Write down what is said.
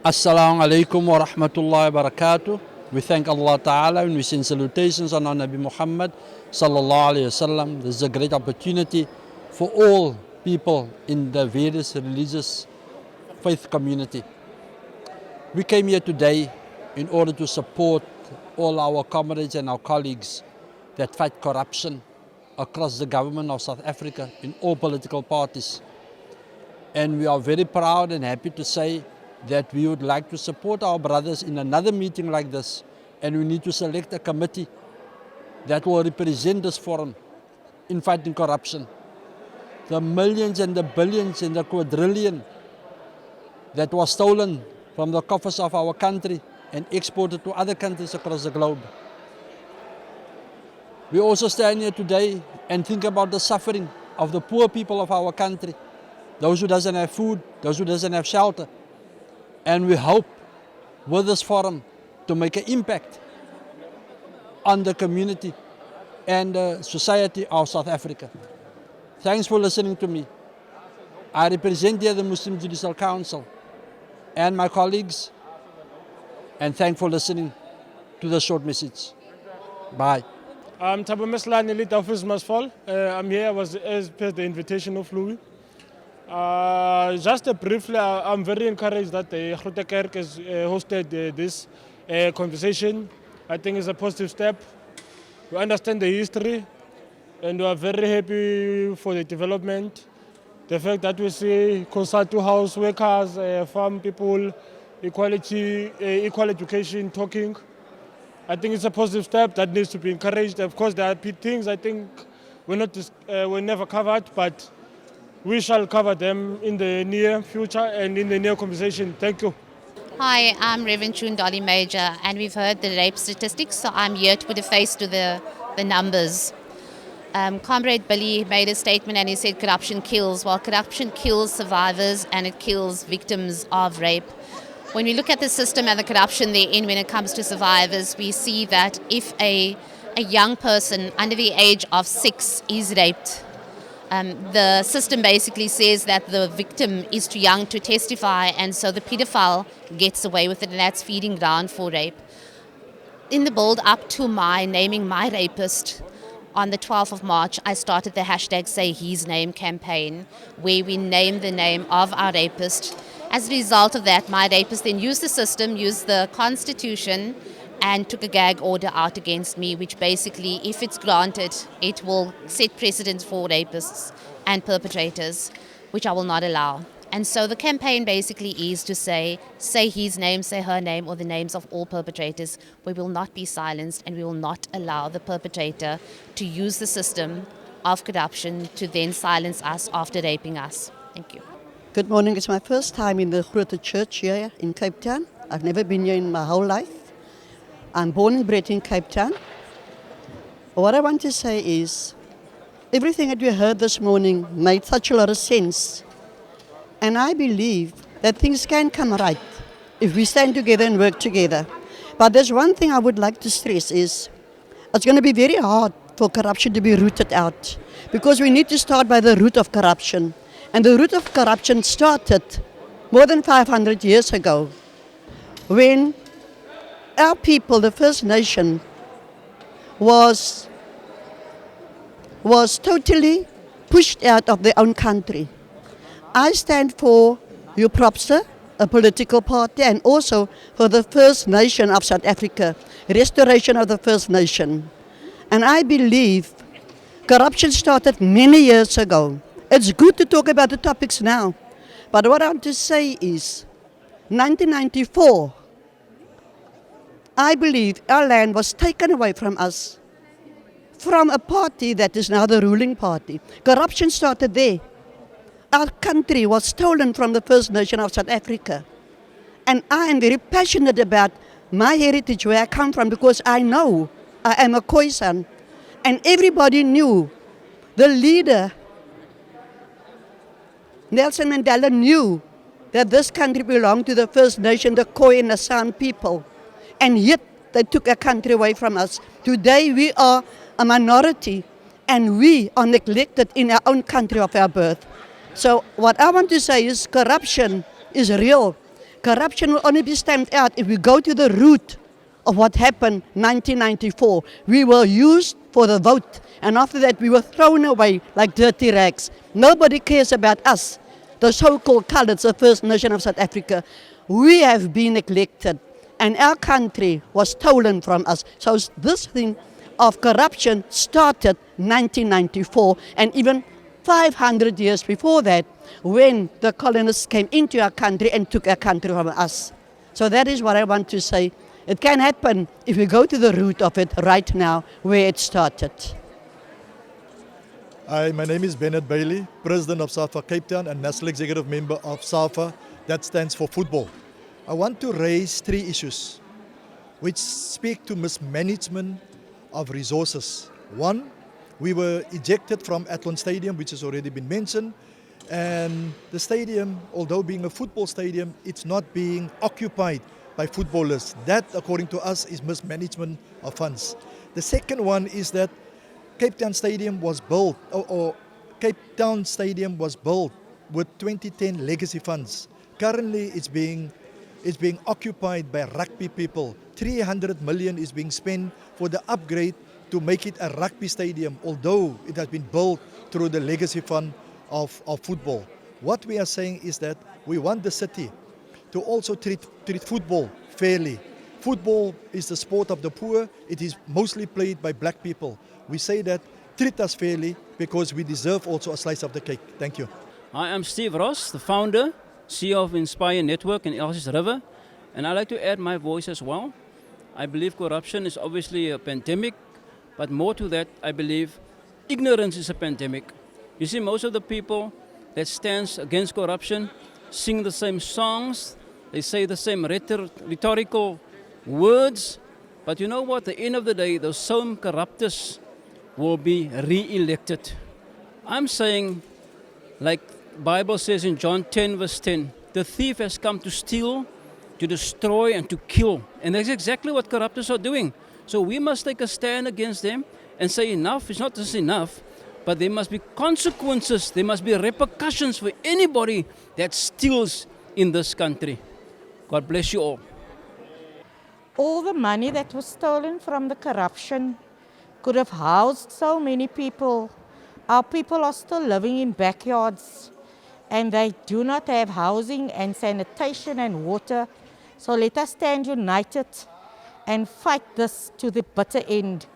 Assalamu alaikum wa rahmatullahi wa barakatuh. We thank Allah Ta'ala and we send salutations on our Nabi Muhammad sallallahu alayhi wasallam. This is a great opportunity for all people in the various religious faith community. We came here today in order to support all our comrades and our colleagues that fight corruption across the government of South Africa in all political parties. And we are very proud and happy to say that we would like to support our brothers in another meeting like this, and we need to select a committee that will represent this forum in fighting corruption. The millions and the billions and the quadrillion that was stolen from the coffers of our country and exported to other countries across the globe. We also stand here today and think about the suffering of the poor people of our country, those who doesn't have food, those who doesn't have shelter. And we hope with this forum to make an impact on the community and the society of South Africa. Thanks for listening to me. I represent here the Muslim Judicial Council and my colleagues, and thanks for listening to the short message. Bye. I'm Thabo Meslan, Elite Office Masfall. I'm here as per the invitation of Louis. Just briefly, I'm very encouraged that Groote Kerk has hosted this conversation. I think it's a positive step. We understand the history and we are very happy for the development. The fact that we see Consultu house workers, farm people, equal education talking. I think it's a positive step that needs to be encouraged. Of course, there are things I think were never covered, but we shall cover them in the near future and in the near conversation. Thank you. Hi, I'm Reverend Chun Dolly Major, and we've heard the rape statistics, so I'm here to put a face to the numbers. Comrade Billy made a statement and he said corruption kills. Well, corruption kills survivors and it kills victims of rape. When we look at the system and the corruption therein when it comes to survivors, we see that if a young person under the age of 6 is raped, the system basically says that the victim is too young to testify, and so the pedophile gets away with it, and that's feeding ground for rape. In the build up to my naming my rapist, on the 12th of March, I started the hashtag Say His Name campaign, where we name the name of our rapist. As a result of that, my rapist then used the system, used the constitution, and took a gag order out against me, which basically, if it's granted, it will set precedents for rapists and perpetrators, which I will not allow. And so the campaign basically is to say his name, say her name, or the names of all perpetrators. We will not be silenced, and we will not allow the perpetrator to use the system of corruption to then silence us after raping us. Thank you. Good morning. It's my first time in the Groote Church here in Cape Town. I've never been here in my whole life. I'm born and bred in Cape Town. What I want to say is, everything that we heard this morning made such a lot of sense. And I believe that things can come right if we stand together and work together. But there's one thing I would like to stress is, it's going to be very hard for corruption to be rooted out, because we need to start by the root of corruption. And the root of corruption started more than 500 years ago, when our people, the First Nation, was totally pushed out of their own country. I stand for UPropSA, a political party, and also for the First Nation of South Africa, restoration of the First Nation. And I believe corruption started many years ago. It's good to talk about the topics now, but what I want to say is, 1994, I believe our land was taken away from us, from a party that is now the ruling party. Corruption started there. Our country was stolen from the First Nation of South Africa. And I am very passionate about my heritage, where I come from, because I know I am a Khoisan. And everybody knew, the leader, Nelson Mandela, knew that this country belonged to the First Nation, the Khoi and the San people. And yet they took our country away from us. Today we are a minority and we are neglected in our own country of our birth. So what I want to say is corruption is real. Corruption will only be stamped out if we go to the root of what happened 1994. We were used for the vote, and after that we were thrown away like dirty rags. Nobody cares about us, the so-called coloureds, the First Nation of South Africa. We have been neglected, and our country was stolen from us. So this thing of corruption started 1994, and even 500 years before that, when the colonists came into our country and took our country from us. So that is what I want to say. It can happen if we go to the root of it right now, where it started. Hi, my name is Bernard Bailey, President of SAFA Cape Town and National Executive Member of SAFA, that stands for football. I want to raise 3 issues which speak to mismanagement of resources. 1, we were ejected from Athlone Stadium, which has already been mentioned, and the stadium, although being a football stadium, it's not being occupied by footballers. That, according to us, is mismanagement of funds. The second one is that Cape Town Stadium was built, or Cape Town Stadium was built with 2010 legacy funds. Currently, it's being occupied by rugby people. 300 million is being spent for the upgrade to make it a rugby stadium, although it has been built through the legacy fund of football. What we are saying is that we want the city to also treat football fairly. Football is the sport of the poor. It is mostly played by black people. We say that treat us fairly because we deserve also a slice of the cake. Thank you. I am Steve Ross, the founder, CEO of Inspire Network in Elsies River, and I'd like to add my voice as well. I believe corruption is obviously a pandemic, but more to that, I believe ignorance is a pandemic. You see, most of the people that stands against corruption sing the same songs, they say the same rhetorical words, but you know what? At the end of the day, those same corruptors will be re-elected. I'm saying, like Bible says in John 10 verse 10, the thief has come to steal, to destroy and to kill. And that's exactly what corruptors are doing. So we must take a stand against them and say enough is not just enough, but there must be consequences, there must be repercussions for anybody that steals in this country. God bless you all. All the money that was stolen from the corruption could have housed so many people. Our people are still living in backyards and they do not have housing and sanitation and water. So let us stand united and fight this to the bitter end.